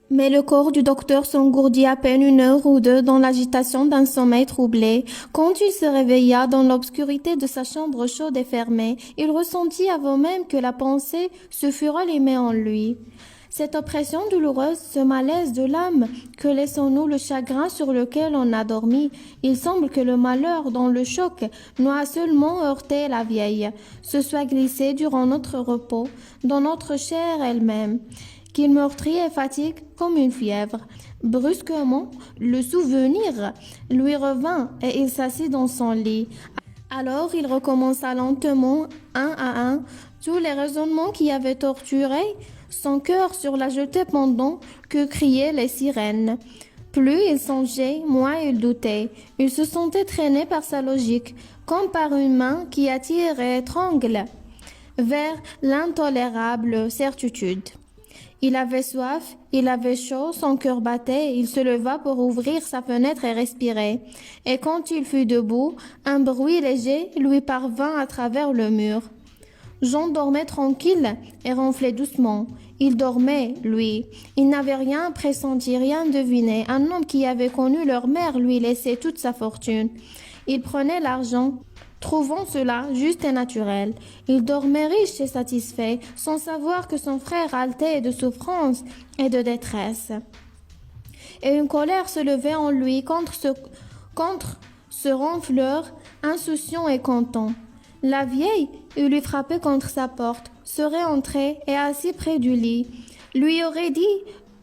Mais le corps du docteur s'engourdit à peine une heure ou deux dans l'agitation d'un sommeil troublé. Quand il se réveilla dans l'obscurité de sa chambre chaude et fermée, il ressentit avant même que la pensée se fût rallumée en lui. Cette oppression douloureuse, ce malaise de l'âme, que laisse en nous le chagrin sur lequel on a dormi, il semble que le malheur, dont le choc n'a seulement heurté la vieille, se soit glissé durant notre repos, dans notre chair elle-même, qu'il meurtrit et fatigue comme une fièvre. Brusquement, le souvenir lui revint et il s'assit dans son lit. Alors il recommença lentement, un à un, tous les raisonnements qui avaient torturé son cœur sur la jetée pendant que criaient les sirènes. Plus il songeait, moins il doutait. Il se sentait traîné par sa logique, comme par une main qui attire et étrangle vers l'intolérable certitude. Il avait soif, il avait chaud, son cœur battait, il se leva pour ouvrir sa fenêtre et respirer. Et quand il fut debout, un bruit léger lui parvint à travers le mur. Jean dormait tranquille et ronflait doucement. Il dormait, lui. Il n'avait rien pressenti, rien deviné. Un homme qui avait connu leur mère lui laissait toute sa fortune. Il prenait l'argent, trouvant cela juste et naturel. Il dormait riche et satisfait, sans savoir que son frère haletait de souffrance et de détresse. Et une colère se levait en lui contre ce ronfleur insouciant et content. La vieille, il lui frappait contre sa porte, serait entrée et assis près du lit, lui aurait dit,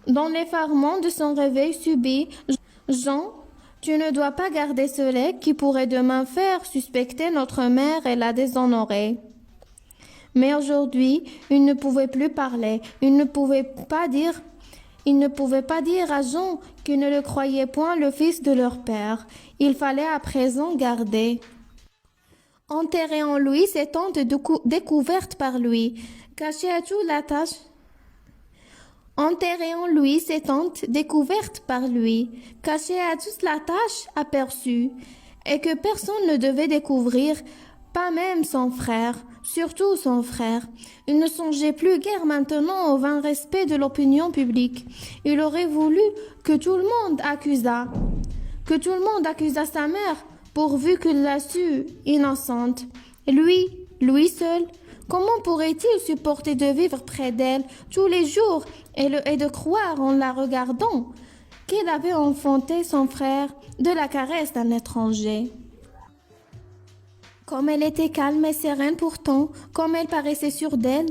dans l'effarement de son réveil subit, « Jean, tu ne dois pas garder ce lait qui pourrait demain faire suspecter notre mère et la déshonorer. » Mais aujourd'hui, il ne pouvait plus parler, il ne pouvait pas dire à Jean qu'il ne le croyait point le fils de leur père. Il fallait à présent garder. Enterrer en lui ces tentes découvertes par lui, cacher à toute la tâche. Enterrer en lui ces tentes découvertes par lui, cacher à toute la tâche aperçue, et que personne ne devait découvrir, pas même son frère, surtout son frère. Il ne songeait plus guère maintenant au vain respect de l'opinion publique. Il aurait voulu que tout le monde accusât sa mère, pourvu qu'il la sût innocente. Lui seul, comment pourrait-il supporter de vivre près d'elle tous les jours et de croire en la regardant qu'il avait enfanté son frère de la caresse d'un étranger? Comme elle était calme et sereine pourtant, comme elle paraissait sûre d'elle,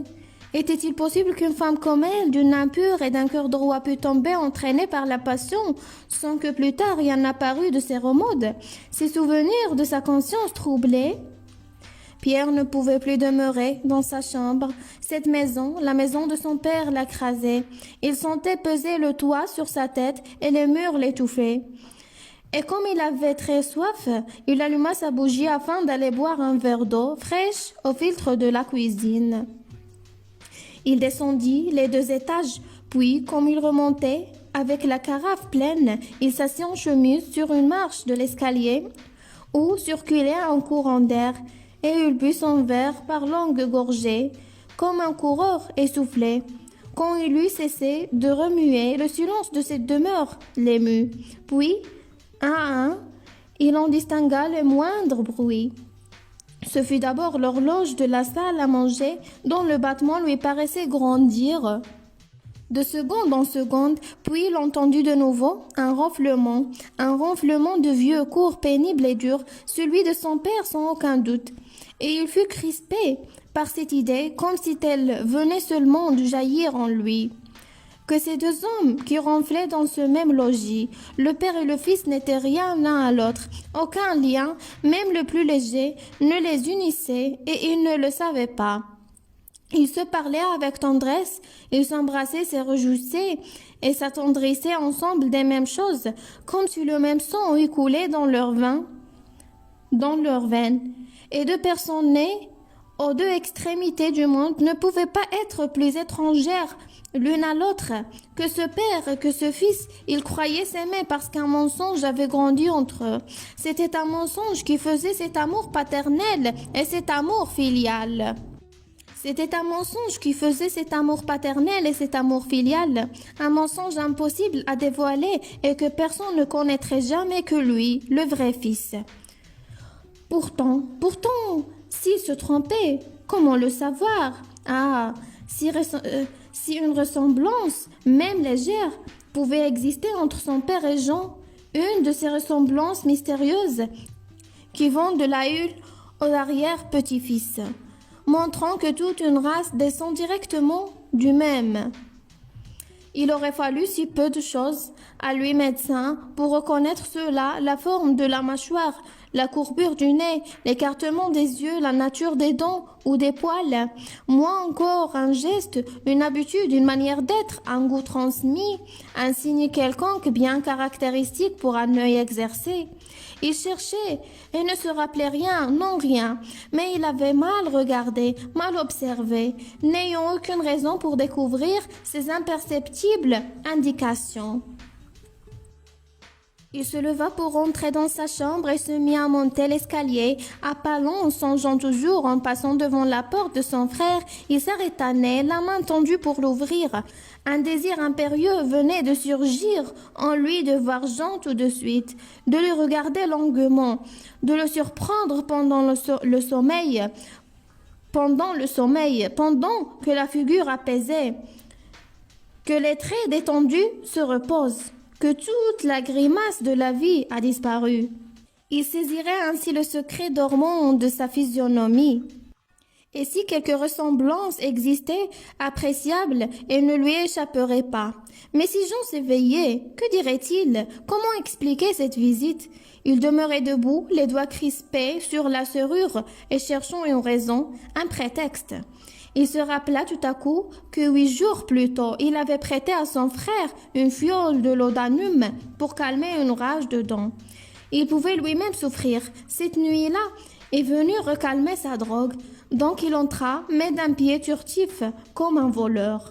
était-il possible qu'une femme comme elle, d'une âme pure et d'un cœur droit, pût tomber entraînée par la passion, sans que plus tard rien n'apparût de ses remords, ses souvenirs de sa conscience troublée? Pierre ne pouvait plus demeurer dans sa chambre. Cette maison, la maison de son père, l'écrasait. Il sentait peser le toit sur sa tête et les murs l'étouffaient. Et comme il avait très soif, il alluma sa bougie afin d'aller boire un verre d'eau fraîche au filtre de la cuisine. Il descendit les 2 étages, puis, comme il remontait, avec la carafe pleine, il s'assit en chemise sur une marche de l'escalier où circulait un courant d'air, et il but son verre par longues gorgées, comme un coureur essoufflé. Quand il eut cessé de remuer, le silence de cette demeure l'émut. Puis, un à un, il en distingua le moindre bruit. Ce fut d'abord l'horloge de la salle à manger dont le battement lui paraissait grandir de seconde en seconde, puis il entendit de nouveau un ronflement de vieux court pénible et dur, celui de son père sans aucun doute. Et il fut crispé par cette idée, comme si elle venait seulement de jaillir en lui. Que ces 2 hommes qui ronflaient dans ce même logis, le père et le fils n'étaient rien l'un à l'autre. Aucun lien, même le plus léger, ne les unissait et ils ne le savaient pas. Ils se parlaient avec tendresse, ils s'embrassaient, se réjouissaient et s'attendrissaient ensemble des mêmes choses, comme si le même sang eût coulé dans leurs veines. Et 2 personnes nées aux 2 extrémités du monde ne pouvaient pas être plus étrangères l'une à l'autre. Que ce père, que ce fils, ils croyaient s'aimer parce qu'un mensonge avait grandi entre eux. C'était un mensonge qui faisait cet amour paternel et cet amour filial. C'était un mensonge qui faisait cet amour paternel et cet amour filial, un mensonge impossible à dévoiler et que personne ne connaîtrait jamais que lui, le vrai fils. Pourtant, s'il se trompait, comment le savoir? Ah, si une ressemblance, même légère, pouvait exister entre son père et Jean, une de ces ressemblances mystérieuses qui vont de l'aïeul au arrière-petit-fils, montrant que toute une race descend directement du même. Il aurait fallu si peu de choses à lui médecin pour reconnaître cela, la forme de la mâchoire, la courbure du nez, l'écartement des yeux, la nature des dents ou des poils. Moins encore un geste, une habitude, une manière d'être, un goût transmis, un signe quelconque bien caractéristique pour un œil exercé. Il cherchait et ne se rappelait rien, non rien, mais il avait mal regardé, mal observé, n'ayant aucune raison pour découvrir ces imperceptibles indications. Il se leva pour rentrer dans sa chambre et se mit à monter l'escalier. À pas lents, songeant toujours en passant devant la porte de son frère, il s'arrêta net, la main tendue pour l'ouvrir. Un désir impérieux venait de surgir en lui de voir Jean tout de suite, de le regarder longuement, de le surprendre pendant le sommeil, pendant que la figure apaisée, que les traits détendus se reposent, que toute la grimace de la vie a disparu. Il saisirait ainsi le secret dormant de sa physionomie. Et si quelque ressemblance existait, appréciable, elle ne lui échapperait pas. Mais si Jean s'éveillait, que dirait-il? Comment expliquer cette visite? Il demeurait debout, les doigts crispés sur la serrure et cherchant une raison, un prétexte. Il se rappela tout à coup que 8 jours plus tôt, il avait prêté à son frère une fiole de laudanum pour calmer une rage de dents. Il pouvait lui-même souffrir. Cette nuit-là est venue recalmer sa drogue. Donc il entra, mais d'un pied furtif, comme un voleur.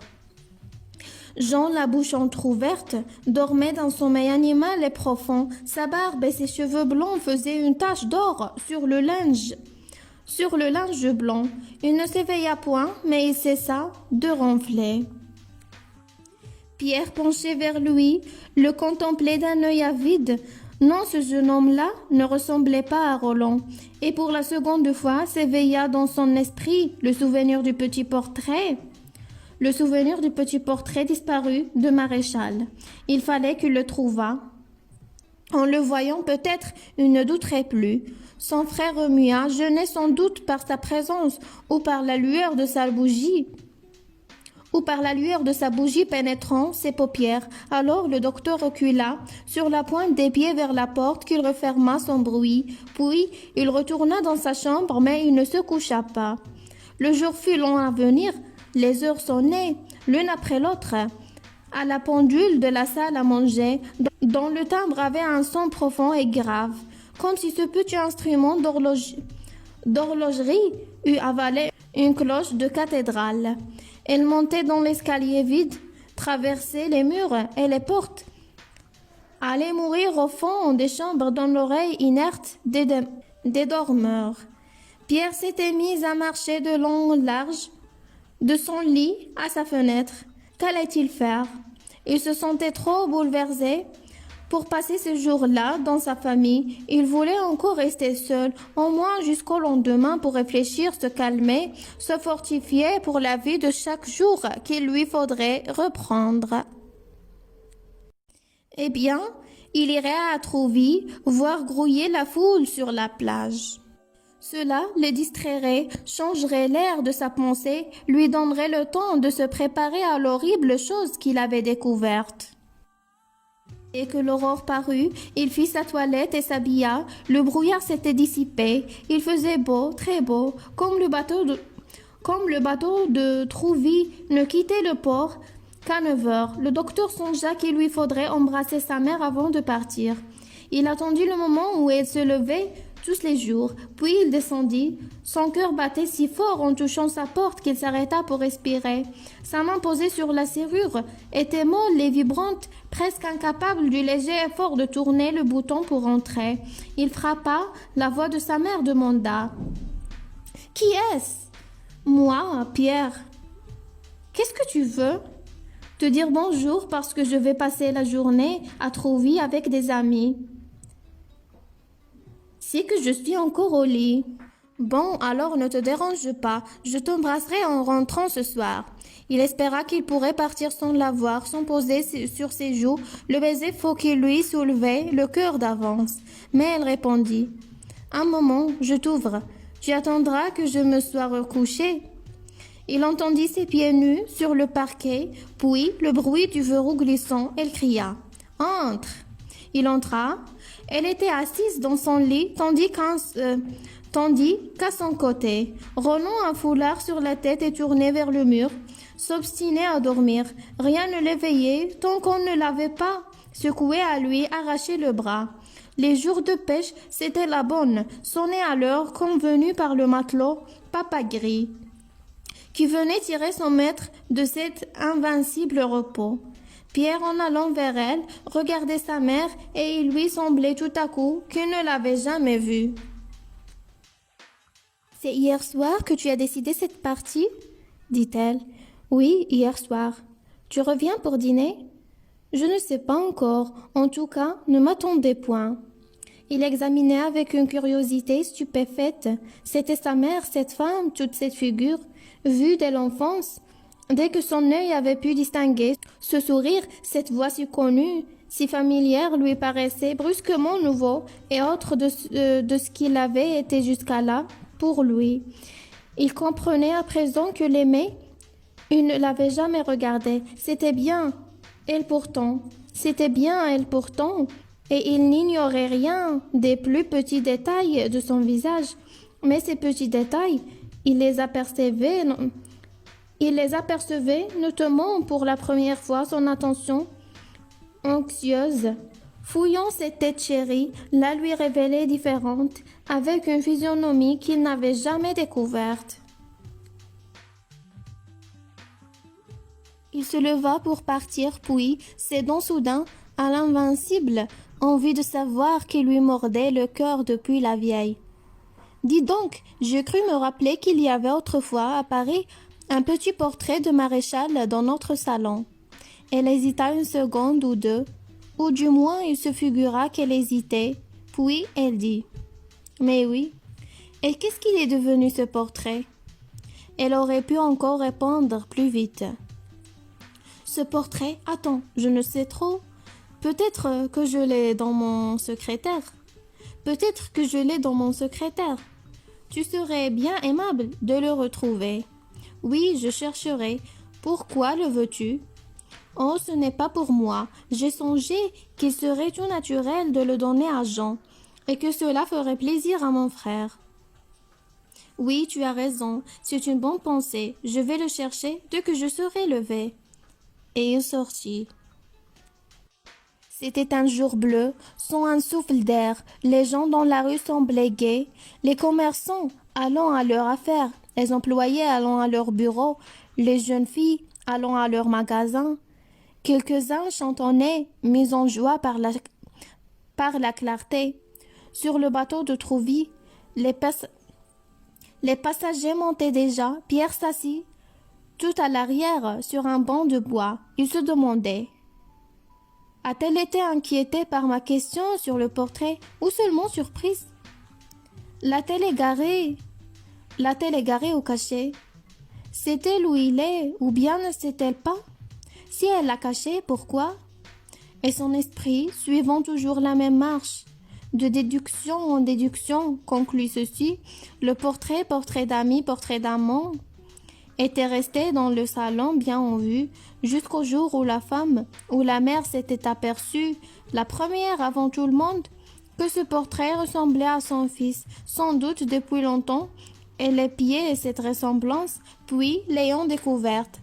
Jean, la bouche entr'ouverte, dormait d'un sommeil animal et profond. Sa barbe et ses cheveux blancs faisaient une tache d'or sur le linge blanc. Il ne s'éveilla point, mais il cessa de ronfler. Pierre, penché vers lui, le contemplait d'un œil avide. Non, ce jeune homme-là ne ressemblait pas à Roland, et pour la seconde fois s'éveilla dans son esprit le souvenir du petit portrait disparu de Maréchal. Il fallait qu'il le trouvât. En le voyant, peut-être, il ne douterait plus. Son frère remua, gêné sans doute par sa présence ou par la lueur de sa bougie pénétrant ses paupières. Alors le docteur recula sur la pointe des pieds vers la porte qu'il referma sans bruit. Puis il retourna dans sa chambre, mais il ne se coucha pas. Le jour fut long à venir. Les heures sonnaient, l'une après l'autre. À la pendule de la salle à manger, dont le timbre avait un son profond et grave, comme si ce petit instrument d'horlogerie eût avalé une cloche de cathédrale. Elle montait dans l'escalier vide, traversait les murs et les portes, allait mourir au fond des chambres dans l'oreille inerte des dormeurs. Pierre s'était mis à marcher de long en large, de son lit à sa fenêtre. Qu'allait-il faire? Il se sentait trop bouleversé pour passer ce jour-là dans sa famille. Il voulait encore rester seul, au moins jusqu'au lendemain, pour réfléchir, se calmer, se fortifier pour la vie de chaque jour qu'il lui faudrait reprendre. Eh bien, il irait à Trouville voir grouiller la foule sur la plage. Cela le distrairait, changerait l'air de sa pensée, lui donnerait le temps de se préparer à l'horrible chose qu'il avait découverte. Dès que l'aurore parut, il fit sa toilette et s'habilla. Le brouillard s'était dissipé. Il faisait beau, très beau, comme le bateau de Trouville ne quittait le port qu'à 9 heures. Le docteur songea qu'il lui faudrait embrasser sa mère avant de partir. Il attendit le moment où elle se levait tous les jours, puis il descendit. Son cœur battait si fort en touchant sa porte qu'il s'arrêta pour respirer. Sa main posée sur la serrure était molle et vibrante, presque incapable du léger effort de tourner le bouton pour entrer. Il frappa, la voix de sa mère demanda « Qui est-ce » Moi, Pierre, qu'est-ce que tu veux? Te dire bonjour parce que je vais passer la journée à Trouville avec des amis. C'est que je suis encore au lit. Bon, alors ne te dérange pas, je t'embrasserai en rentrant ce soir. Il espéra qu'il pourrait partir sans la voir, sans poser sur ses joues le baiser faux qui lui soulevait le cœur d'avance. Mais elle répondit: Un moment, je t'ouvre. Tu attendras que je me sois recouchée. Il entendit ses pieds nus sur le parquet, puis le bruit du verrou glissant. Elle cria: Entre. Il entra. Elle était assise dans son lit, tandis qu'à son côté, Roland, un foulard sur la tête et tourné vers le mur, s'obstinait à dormir. Rien ne l'éveillait tant qu'on ne l'avait pas secoué à lui arracher le bras. Les jours de pêche, c'était la bonne, sonnaient à l'heure convenue par le matelot Papa Gris, qui venait tirer son maître de cet invincible repos. Pierre, en allant vers elle, regardait sa mère et il lui semblait tout à coup qu'il ne l'avait jamais vue. « C'est hier soir que tu as décidé cette partie ?» dit-elle. « Oui, hier soir. Tu reviens pour dîner ?»« Je ne sais pas encore. En tout cas, ne m'attendez point. » Il examinait avec une curiosité stupéfaite. C'était sa mère, cette femme, toute cette figure, vue dès l'enfance. Dès que son œil avait pu distinguer ce sourire, cette voix si connue, si familière, lui paraissait brusquement nouveau et autre de ce qu'il avait été jusqu'à là pour lui. Il comprenait à présent que l'aimait, il ne l'avait jamais regardée. C'était bien elle pourtant, et il n'ignorait rien des plus petits détails de son visage. Mais ces petits détails, il les apercevait notamment pour la première fois son attention anxieuse. Fouillant cette tête chérie, la lui révélait différente, avec une physionomie qu'il n'avait jamais découverte. Il se leva pour partir, puis, cédant soudain à l'invincible envie de savoir qui lui mordait le cœur depuis la vieille. « Dis donc, j'ai cru me rappeler qu'il y avait autrefois à Paris un petit portrait de maréchal dans notre salon. » Elle hésita une seconde ou deux, ou du moins il se figura qu'elle hésitait, puis elle dit: « Mais oui, et qu'est-ce qu'il est devenu ce portrait ?» Elle aurait pu encore répondre plus vite. « Ce portrait, attends, je ne sais trop. Peut-être que je l'ai dans mon secrétaire. Peut-être que je l'ai dans mon secrétaire. Tu serais bien aimable de le retrouver. » « Oui, je chercherai. Pourquoi le veux-tu? » « Oh, ce n'est pas pour moi. J'ai songé qu'il serait tout naturel de le donner à Jean, et que cela ferait plaisir à mon frère. »« Oui, tu as raison. C'est une bonne pensée. Je vais le chercher dès que je serai levé. » Et il sortit. C'était un jour bleu, sans un souffle d'air. Les gens dans la rue semblaient gais. Les commerçants allant à leur affaire, les employés allant à leur bureau, les jeunes filles allant à leur magasin. Quelques-uns chantonnaient, mis en joie par la clarté. Sur le bateau de Trouville, les passagers montaient déjà. Pierre s'assit tout à l'arrière sur un banc de bois. Il se demandait: a-t-elle été inquiétée par ma question sur le portrait ou seulement surprise? L'a-t-elle égarée au cachet? Sait-elle où il est ou bien ne sait-elle pas? Si elle l'a caché, pourquoi? Et son esprit, suivant toujours la même marche, de déduction en déduction, conclut ceci: le portrait d'amis, portrait d'amant, était resté dans le salon bien en vue, jusqu'au jour où la mère s'était aperçue, la première avant tout le monde, que ce portrait ressemblait à son fils, sans doute depuis longtemps, elle épiait cette ressemblance, puis l'ayant découverte.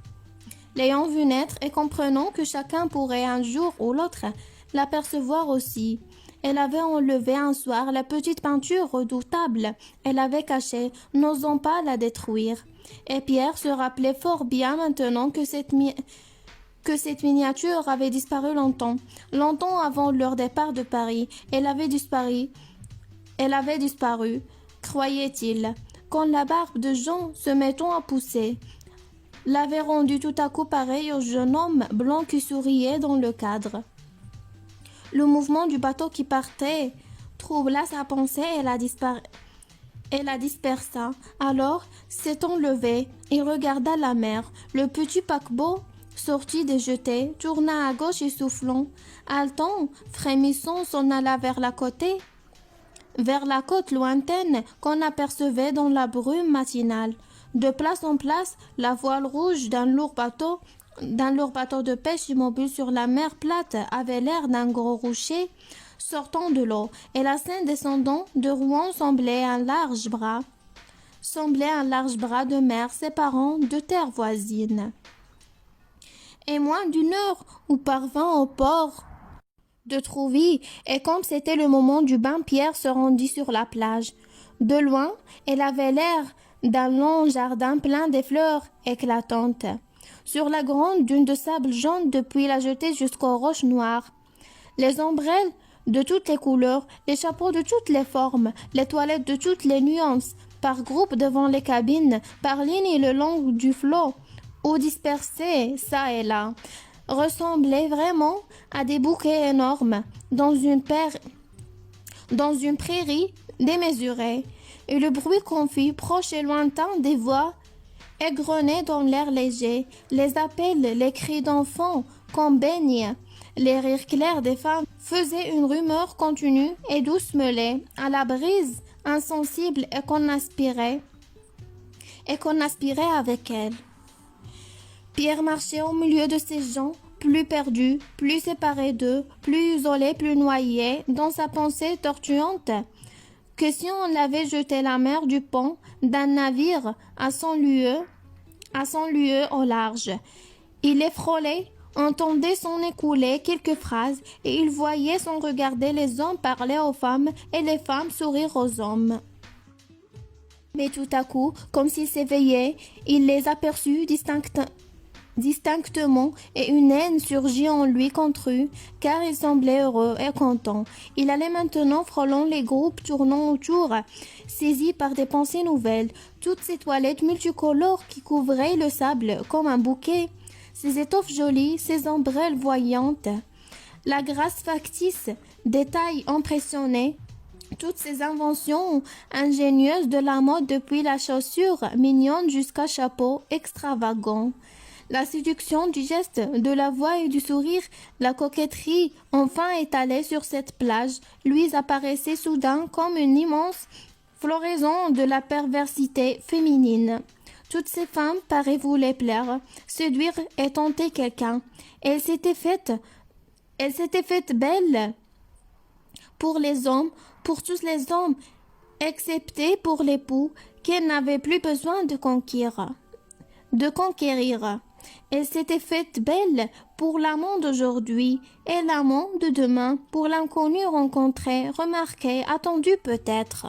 L'ayant vue naître et comprenant que chacun pourrait un jour ou l'autre l'apercevoir aussi, elle avait enlevé un soir la petite peinture redoutable, elle l'avait cachée, n'osant pas la détruire. Et Pierre se rappelait fort bien maintenant que cette miniature avait disparu longtemps avant leur départ de Paris. Elle avait disparu, croyait-il, quand la barbe de Jean se mettant à pousser l'avait rendu tout à coup pareil au jeune homme blanc qui souriait dans le cadre. Le mouvement du bateau qui partait troubla sa pensée et la dispersa. Alors, s'étant levé, il regarda la mer. Le petit paquebot sortit des jetées, tourna à gauche et soufflant, haletant, frémissant, s'en alla vers la côte lointaine qu'on apercevait dans la brume matinale. De place en place, la voile rouge d'un lourd bateau de pêche immobile sur la mer plate avait l'air d'un gros rocher sortant de l'eau, et la Seine descendant de Rouen semblait un large bras de mer séparant deux terres voisines. Et moins d'une heure où parvint au port de Trouville, et comme c'était le moment du bain, Pierre se rendit sur la plage. De loin, elle avait l'air d'un long jardin plein de fleurs éclatantes. Sur la grande dune de sable jaune depuis la jetée jusqu'aux roches noires, les ombrelles de toutes les couleurs, les chapeaux de toutes les formes, les toilettes de toutes les nuances, par groupes devant les cabines, par lignes le long du flot, ou dispersées çà et là, ressemblaient vraiment à des bouquets énormes dans une prairie démesurée, et le bruit confus, proche et lointain des voix égrenaient dans l'air léger, les appels, les cris d'enfants qu'on baigne, les rires clairs des femmes faisaient une rumeur continue et douce mêlée à la brise insensible et qu'on aspirait avec elle. Pierre marchait au milieu de ces gens, plus perdus, plus séparés d'eux, plus isolés, plus noyés dans sa pensée tortuante, que si on l'avait jeté la mer du pont d'un navire à 100 lieues au large. Il les frôlait, entendait s'en écouler quelques phrases, et il voyait sans regarder les hommes parler aux femmes et les femmes sourire aux hommes. Mais tout à coup, comme s'il s'éveillait, il les aperçut distinctement, et une haine surgit en lui contre eux, car il semblait heureux et content. Il allait maintenant frôlant les groupes tournant autour, saisi par des pensées nouvelles, toutes ces toilettes multicolores qui couvraient le sable comme un bouquet, ces étoffes jolies, ces ombrelles voyantes, la grâce factice, des tailles impressionnées, toutes ces inventions ingénieuses de la mode depuis la chaussure mignonne jusqu'à chapeau extravagant. La séduction du geste, de la voix et du sourire, la coquetterie enfin étalée sur cette plage, lui apparaissait soudain comme une immense floraison de la perversité féminine. Toutes ces femmes paraient vouloir plaire, séduire et tenter quelqu'un. Elle s'était faite belle pour les hommes, pour tous les hommes, excepté pour l'époux qu'elle n'avait plus besoin de conquérir. Elle s'était faite belle pour l'amant d'aujourd'hui et l'amant de demain, pour l'inconnu rencontré, remarqué, attendu peut-être.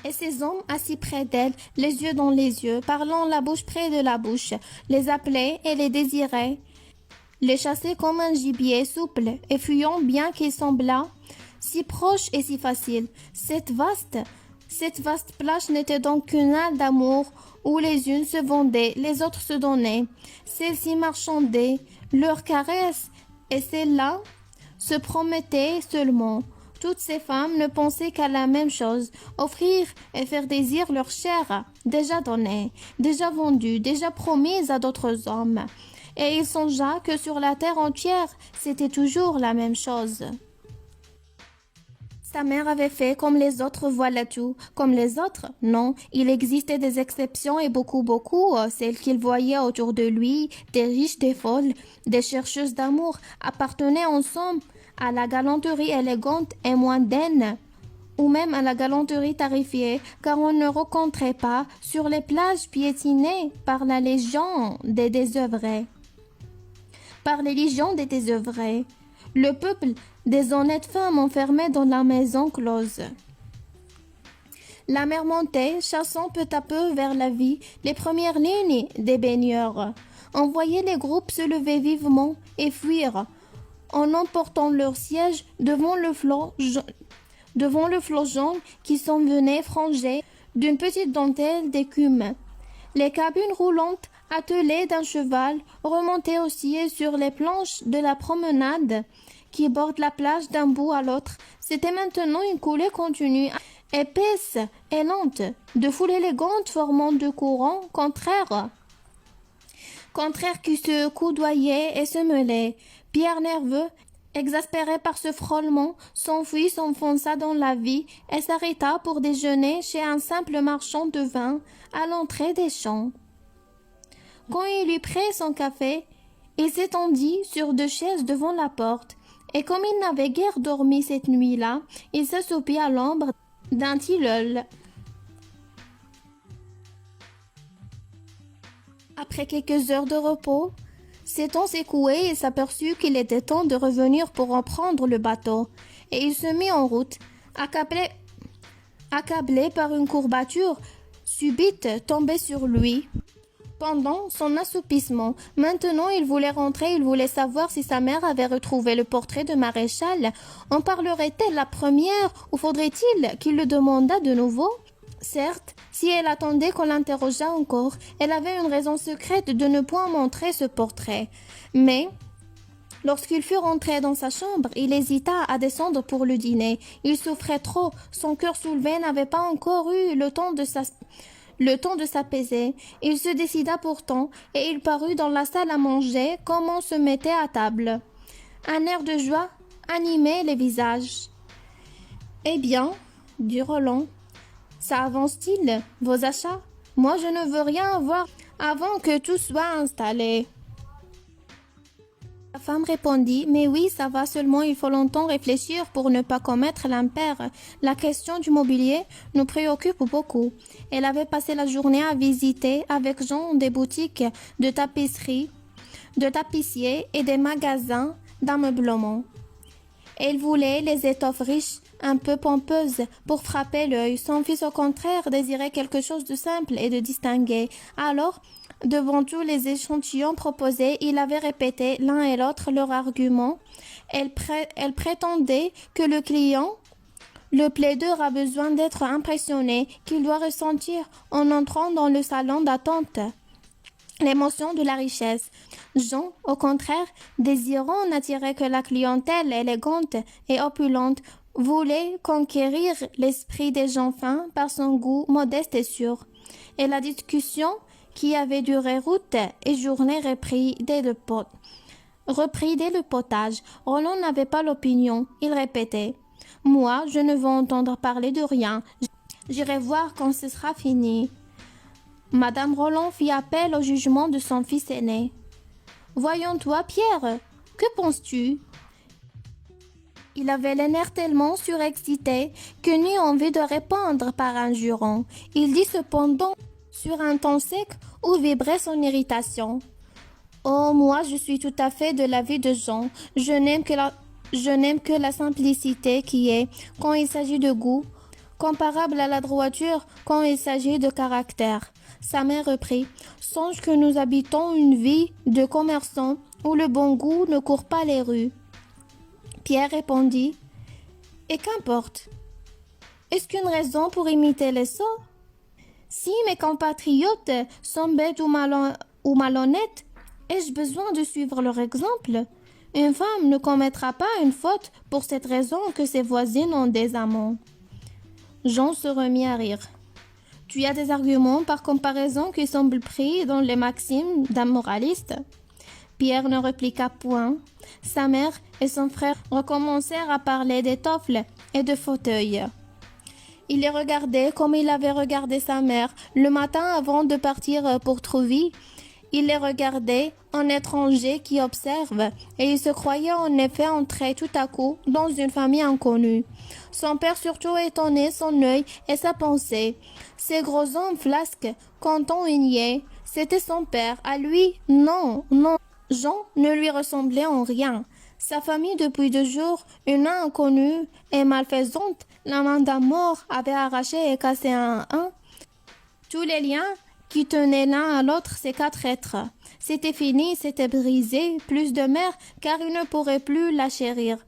Et ces hommes assis près d'elle, les yeux dans les yeux, parlant la bouche près de la bouche, les appelaient et les désiraient, les chassaient comme un gibier souple et fuyant bien qu'il semblât si proche et si facile. Cette vaste plage n'était donc qu'une halle d'amour où les unes se vendaient, les autres se donnaient. Celles-ci marchandaient leurs caresses et celles-là se promettaient seulement. Toutes ces femmes ne pensaient qu'à la même chose, offrir et faire désir leur chair, déjà donnée, déjà vendue, déjà promise à d'autres hommes. Et il songea que sur la terre entière, c'était toujours la même chose. Sa mère avait fait comme les autres, voilà tout. Comme les autres? Non, il existait des exceptions et beaucoup, celles qu'il voyait autour de lui, des riches, des folles, des chercheuses d'amour, appartenaient en somme à la galanterie élégante et mondaine, ou même à la galanterie tarifée, car on ne rencontrait pas sur les plages piétinées par la légion des désœuvrés. Le peuple des honnêtes femmes enfermées dans la maison close. La mer montait, chassant peu à peu vers la vie les premières lignes des baigneurs. On voyait les groupes se lever vivement et fuir, en emportant leur siège devant le flot jaune qui s'en venait franger d'une petite dentelle d'écume. Les cabines roulantes, attelées d'un cheval, remontaient aussi sur les planches de la promenade qui borde la plage d'un bout à l'autre. C'était maintenant une coulée continue, épaisse et lente, de foule élégante formant deux courants contraires qui se coudoyaient et se mêlaient. Pierre nerveux, exaspéré par ce frôlement, s'enfuit, s'enfonça dans la vie et s'arrêta pour déjeuner chez un simple marchand de vin à l'entrée des champs. Quand il eut pris son café, il s'étendit sur deux chaises devant la porte, et comme il n'avait guère dormi cette nuit-là, il s'assoupit à l'ombre d'un tilleul. Après quelques heures de repos, s'étant écoué, il s'aperçut qu'il était temps de revenir pour reprendre le bateau, et il se mit en route, accablé par une courbature subite tombée sur lui pendant son assoupissement. Maintenant, il voulait rentrer, il voulait savoir si sa mère avait retrouvé le portrait de Maréchal. En parlerait-elle la première ou faudrait-il qu'il le demandât de nouveau? Certes, si elle attendait qu'on l'interrogeât encore, elle avait une raison secrète de ne point montrer ce portrait. Mais lorsqu'il fut rentré dans sa chambre, il hésita à descendre pour le dîner. Il souffrait trop, son cœur soulevé n'avait pas encore eu le temps de s'apaiser. Il se décida pourtant, et il parut dans la salle à manger comme on se mettait à table. Un air de joie animait les visages. « Eh bien, dit Roland, ça avance-t-il, vos achats? Moi, je ne veux rien avoir avant que tout soit installé. » La femme répondit, « Mais oui, ça va, seulement il faut longtemps réfléchir pour ne pas commettre l'impair. La question du mobilier nous préoccupe beaucoup. » Elle avait passé la journée à visiter avec Jean des boutiques de tapisserie, de tapissiers et des magasins d'ameublement. Elle voulait les étoffes riches, un peu pompeuses, pour frapper l'œil. Son fils, au contraire, désirait quelque chose de simple et de distingué. Alors, devant tous les échantillons proposés, il avait répété l'un et l'autre leurs arguments. Elle prétendait que le client, le plaideur, a besoin d'être impressionné, qu'il doit ressentir, en entrant dans le salon d'attente, l'émotion de la richesse. Jean, au contraire, désirant n'attirer que la clientèle élégante et opulente, voulait conquérir l'esprit des gens fins par son goût modeste et sûr. Et la discussion, qui avait duré route et journée, reprit dès le potage. Roland n'avait pas l'opinion. Il répétait, « Moi, je ne veux entendre parler de rien. J'irai voir quand ce sera fini. » Madame Roland fit appel au jugement de son fils aîné. « Voyons-toi, Pierre, que penses-tu » Il avait les nerfs tellement surexcités que n'eut envie de répondre par un juron. Il dit cependant, sur un ton sec où vibrait son irritation, « Oh, moi, je suis tout à fait de l'avis de Jean. Je n'aime que la simplicité qui est, quand il s'agit de goût, comparable à la droiture quand il s'agit de caractère. » Sa mère reprit, « Songe que nous habitons une vie de commerçants où le bon goût ne court pas les rues. » Pierre répondit, « Et qu'importe? Est-ce qu'une raison pour imiter les sots? Si mes compatriotes sont bêtes ou malhonnêtes, ai-je besoin de suivre leur exemple? Une femme ne commettra pas une faute pour cette raison que ses voisines ont des amants. » Jean se remit à rire. « Tu as des arguments par comparaison qui semblent pris dans les maximes d'un moraliste. » Pierre ne répliqua point. Sa mère et son frère recommencèrent à parler d'étoffes et de fauteuils. Il les regardait comme il avait regardé sa mère le matin avant de partir pour Trouville. Il les regardait en étranger qui observe, et il se croyait en effet entré tout à coup dans une famille inconnue. Son père surtout étonnait son œil et sa pensée. Ces gros hommes flasques, quand on y est, c'était son père. À lui, non, non. Jean ne lui ressemblait en rien. Sa famille, depuis 2 jours, une inconnue et malfaisante, la main d'un mort avait arraché et cassé un tous les liens qui tenaient l'un à l'autre ces 4 êtres. C'était fini, c'était brisé, plus de mère, car il ne pourrait plus la chérir.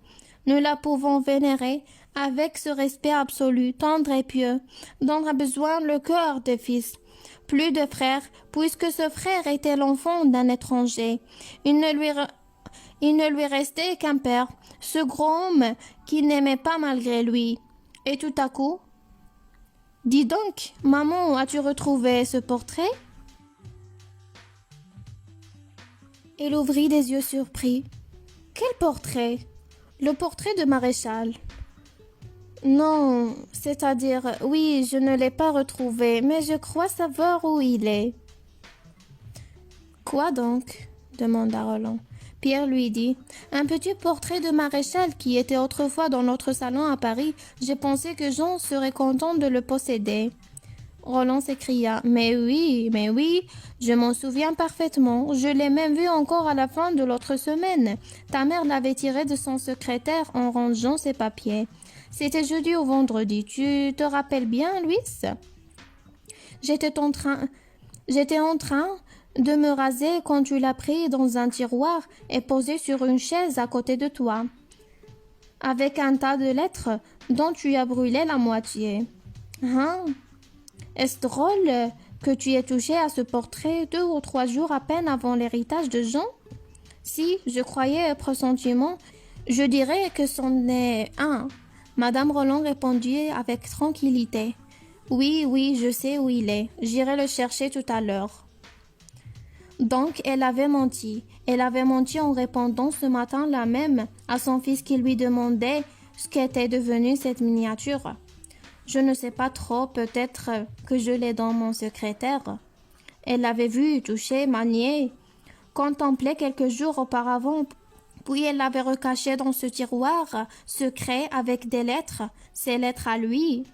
Ne la pouvant vénérer, avec ce respect absolu, tendre et pieux, dont a besoin le cœur de fils. Plus de frère, puisque ce frère était l'enfant d'un étranger. Il ne lui restait qu'un père, ce gros homme qui n'aimait pas malgré lui. Et tout à coup, dis donc, maman, as-tu retrouvé ce portrait? Elle ouvrit des yeux surpris. Quel portrait? Le portrait de Maréchal. Non, c'est-à-dire, oui, je ne l'ai pas retrouvé, mais je crois savoir où il est. Quoi donc? Demanda Roland. Pierre lui dit, un petit portrait de Maréchal qui était autrefois dans notre salon à Paris. J'ai pensé que Jean serait content de le posséder. Roland s'écria, mais oui, je m'en souviens parfaitement. Je l'ai même vu encore à la fin de l'autre semaine. Ta mère l'avait tiré de son secrétaire en rangeant ses papiers. C'était jeudi ou vendredi. Tu te rappelles bien, Louis? J'étais en train de me raser quand tu l'as pris dans un tiroir et posé sur une chaise à côté de toi, avec un tas de lettres dont tu as brûlé la moitié. Hein? Est-ce drôle que tu aies touché à ce portrait 2 ou 3 jours à peine avant l'héritage de Jean? Si je croyais pressentiment, je dirais que c'en est un. Madame Roland répondit avec tranquillité. Oui, je sais où il est. J'irai le chercher tout à l'heure. Donc, elle avait menti. Elle avait menti en répondant ce matin-là même à son fils qui lui demandait ce qu'était devenue cette miniature. Je ne sais pas trop, peut-être que je l'ai dans mon secrétaire. Elle l'avait vu, touché, manié, contemplé quelques jours auparavant, puis elle l'avait recaché dans ce tiroir secret avec des lettres, ses lettres à lui.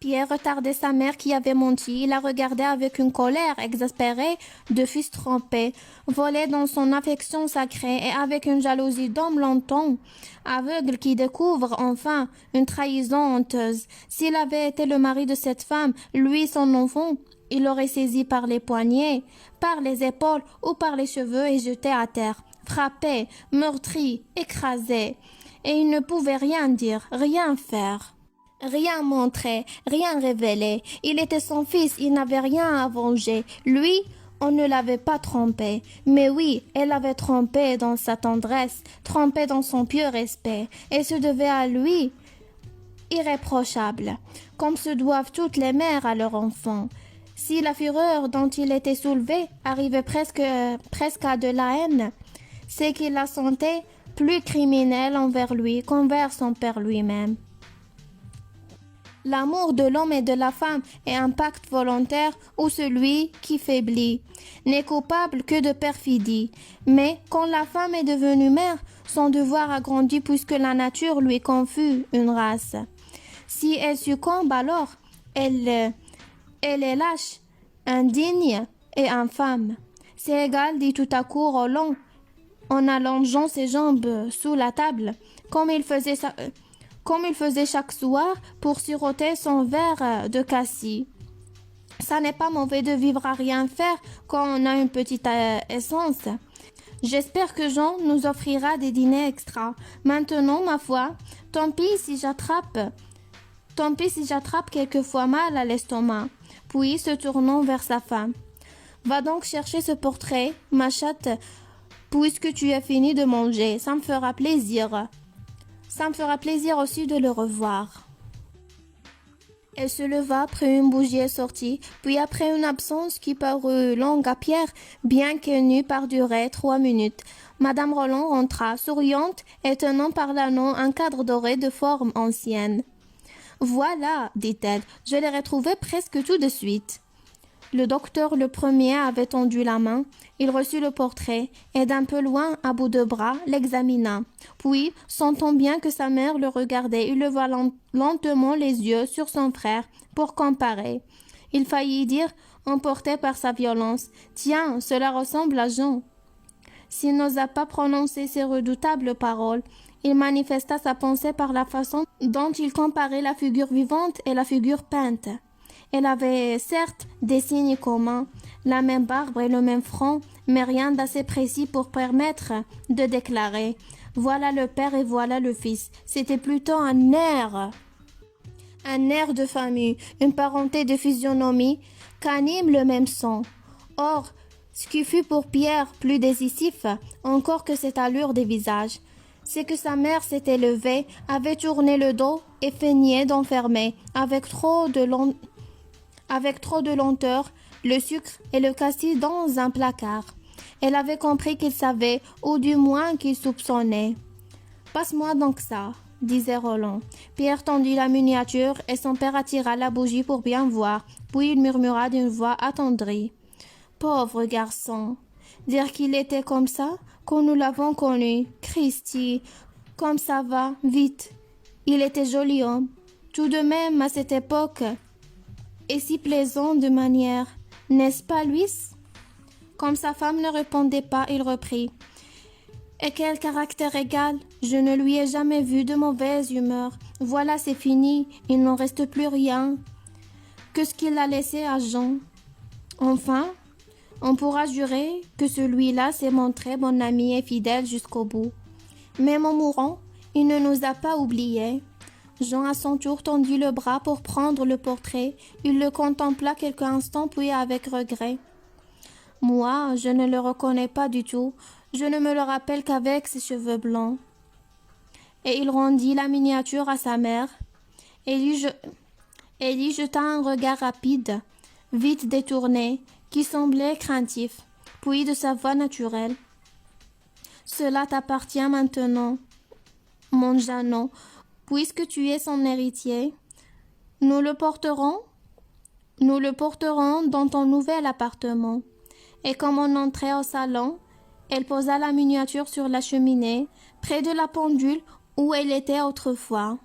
Pierre retardait sa mère qui avait menti. Il la regardait avec une colère exaspérée de fils trompé, volé dans son affection sacrée et avec une jalousie d'homme longtemps, aveugle qui découvre enfin une trahison honteuse. S'il avait été le mari de cette femme, lui son enfant, il l'aurait saisi par les poignets, par les épaules ou par les cheveux et jeté à terre, frappé, meurtri, écrasé. Et il ne pouvait rien dire, rien faire. Rien montrer, rien révéler. Il était son fils, il n'avait rien à venger. Lui, on ne l'avait pas trompé. Mais oui, elle l'avait trompé dans sa tendresse, trompé dans son pieux respect. Et se devait à lui, irréprochable, comme se doivent toutes les mères à leurs enfants. Si la fureur dont il était soulevé arrivait presque à de la haine, c'est qu'il la sentait plus criminelle envers lui qu'envers son père lui-même. L'amour de l'homme et de la femme est un pacte volontaire où celui qui faiblit n'est coupable que de perfidie. Mais quand la femme est devenue mère, son devoir a grandi puisque la nature lui confie une race. Si elle succombe alors, elle est lâche, indigne et infâme. C'est égal, dit tout à coup Roland, en allongeant ses jambes sous la table, comme il faisait chaque soir pour siroter son verre de cassis. Ça n'est pas mauvais de vivre à rien faire quand on a une petite essence. J'espère que Jean nous offrira des dîners extra. Maintenant, ma foi, tant pis si j'attrape quelquefois mal à l'estomac. Puis, se tournant vers sa femme. Va donc chercher ce portrait, ma chatte, puisque tu as fini de manger. Ça me fera plaisir. Ça me fera plaisir aussi de le revoir. Elle se leva, prit une bougie et sortit, puis après une absence qui parut longue à Pierre, bien qu'elle n'eût pas duré 3 minutes, Madame Roland rentra, souriante et tenant par l'anneau un cadre doré de forme ancienne. « Voilà, dit-elle, je l'ai retrouvé presque tout de suite. » Le docteur le premier avait tendu la main, il reçut le portrait et d'un peu loin, à bout de bras, l'examina. Puis, sentant bien que sa mère le regardait, il leva lentement les yeux sur son frère pour comparer. Il faillit dire, emporté par sa violence, « Tiens, cela ressemble à Jean. » S'il n'osa pas prononcer ces redoutables paroles, il manifesta sa pensée par la façon dont il comparait la figure vivante et la figure peinte. Elle avait certes des signes communs, la même barbe et le même front, mais rien d'assez précis pour permettre de déclarer « Voilà le père et voilà le fils ». C'était plutôt un air de famille, une parenté de physionomie qu'anime le même sang. Or, ce qui fut pour Pierre plus décisif encore que cette allure des visages, c'est que sa mère s'était levée, avait tourné le dos et feignait d'enfermer, avec trop de lenteur, le sucre et le cassis dans un placard. Elle avait compris qu'il savait, ou du moins qu'il soupçonnait. « Passe-moi donc ça », disait Roland. Pierre tendit la miniature et son père attira la bougie pour bien voir, puis il murmura d'une voix attendrie. « Pauvre garçon, dire qu'il était comme ça, quand nous l'avons connu. Christi, comme ça va, vite. Il était joli homme, tout de même à cette époque, et si plaisant de manière, n'est-ce pas, Louis ?» Comme sa femme ne répondait pas, il reprit. « Et quel caractère égal! Je ne lui ai jamais vu de mauvaise humeur. Voilà, c'est fini, il n'en reste plus rien que ce qu'il a laissé à Jean. Enfin, on pourra jurer que celui-là s'est montré bon ami et fidèle jusqu'au bout. Même en mourant, il ne nous a pas oubliés. » Jean à son tour tendit le bras pour prendre le portrait. Il le contempla quelques instants, puis avec regret. « Moi, je ne le reconnais pas du tout. Je ne me le rappelle qu'avec ses cheveux blancs. » Et il rendit la miniature à sa mère. Elle y jeta un regard rapide, vite détourné, qui semblait craintif, puis de sa voix naturelle. « Cela t'appartient maintenant, mon Jeannot, puisque tu es son héritier. Nous le porterons dans ton nouvel appartement. » Et comme on entrait au salon, elle posa la miniature sur la cheminée, près de la pendule où elle était autrefois.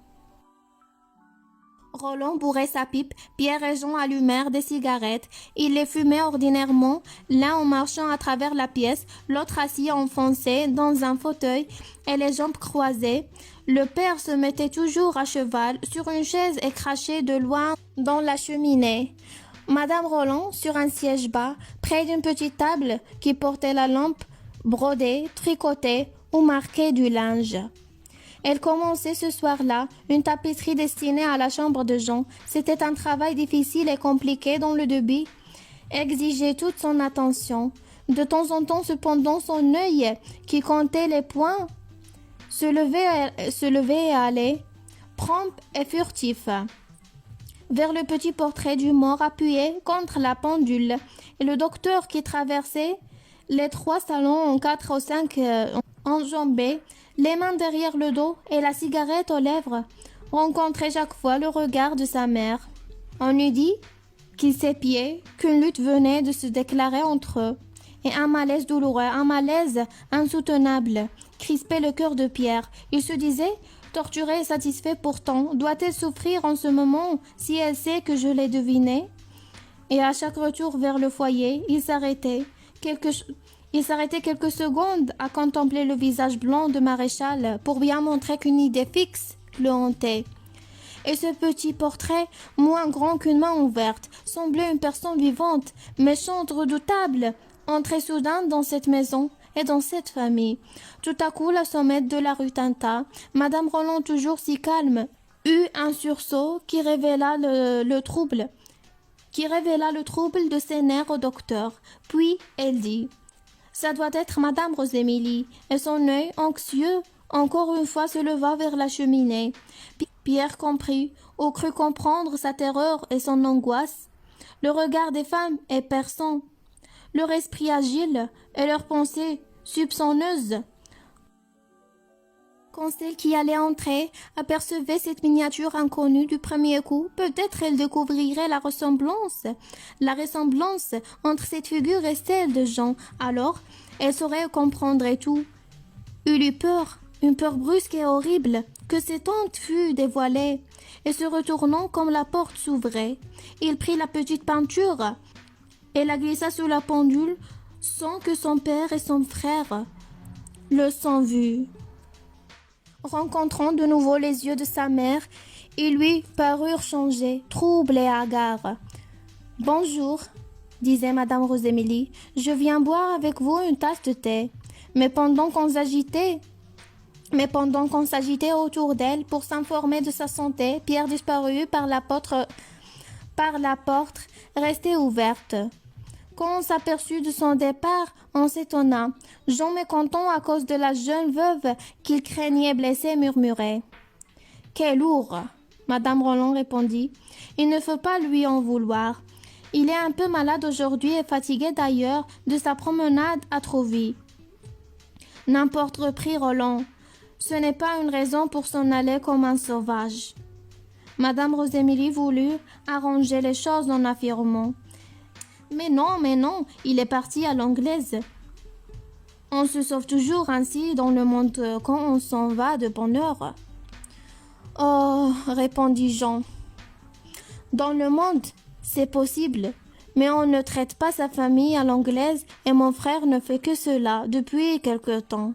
Roland bourrait sa pipe, Pierre et Jean allumèrent des cigarettes. Ils les fumaient ordinairement, l'un en marchant à travers la pièce, l'autre assis enfoncé dans un fauteuil et les jambes croisées. Le père se mettait toujours à cheval sur une chaise et crachait de loin dans la cheminée. Madame Roland, sur un siège bas, près d'une petite table qui portait la lampe, brodait, tricotait ou marquait du linge. Elle commençait ce soir-là une tapisserie destinée à la chambre de Jean. C'était un travail difficile et compliqué dont le débit exigeait toute son attention. De temps en temps, cependant, son œil, qui comptait les points, se levait et allait, prompt et furtif, vers le petit portrait du mort appuyé contre la pendule, et le docteur qui traversait les 3 salons en 4 ou 5 enjambés, les mains derrière le dos et la cigarette aux lèvres, rencontrait chaque fois le regard de sa mère. On eût dit qu'il s'épiait, qu'une lutte venait de se déclarer entre eux, et un malaise douloureux, un malaise insoutenable, crispait le cœur de Pierre. Il se disait: torturé et satisfait pourtant, doit-elle souffrir en ce moment si elle sait que je l'ai deviné? Et à chaque retour vers le foyer, il s'arrêtait quelques secondes à contempler le visage blanc de Maréchal pour bien montrer qu'une idée fixe le hantait. Et ce petit portrait, moins grand qu'une main ouverte, semblait une personne vivante, méchante, redoutable, entrait soudain dans cette maison et dans cette famille. Tout à coup, la sommette de la rue tinta. Madame Roland, toujours si calme, eut un sursaut qui révéla le trouble de ses nerfs au docteur. Puis elle dit: ça doit être Madame Rosémilie, et son œil anxieux encore une fois se leva vers la cheminée. Pierre comprit, ou crut comprendre sa terreur et son angoisse. Le regard des femmes est perçant, leur esprit agile et leurs pensées soupçonneuses. Quand celle qui allait entrer apercevait cette miniature inconnue du premier coup, peut-être elle découvrirait la ressemblance entre cette figure et celle de Jean. Alors, elle saurait comprendre et tout. Il eut peur, une peur brusque et horrible, que cette honte fût dévoilée. Et se retournant comme la porte s'ouvrait, il prit la petite peinture et la glissa sous la pendule sans que son père et son frère le s'en vus. Rencontrant de nouveau les yeux de sa mère, ils lui parurent changés, troubles et hagards. Bonjour, disait Madame Rosémilie. Je viens boire avec vous une tasse de thé. Mais pendant qu'on s'agitait autour d'elle pour s'informer de sa santé, Pierre disparut par la porte restée ouverte. Quand on s'aperçut de son départ, on s'étonna. Jean, mécontent à cause de la jeune veuve qu'il craignait blessée, murmurait. « Quel lourd !» Madame Roland répondit. « Il ne faut pas lui en vouloir. Il est un peu malade aujourd'hui et fatigué d'ailleurs de sa promenade à Trouville. »« N'importe, reprit Roland. Ce n'est pas une raison pour s'en aller comme un sauvage. » Madame Rosémilie voulut arranger les choses en affirmant. Mais non, il est parti à l'anglaise. On se sauve toujours ainsi dans le monde quand on s'en va de bonne heure. Oh, répondit Jean. Dans le monde, c'est possible, mais on ne traite pas sa famille à l'anglaise et mon frère ne fait que cela depuis quelque temps.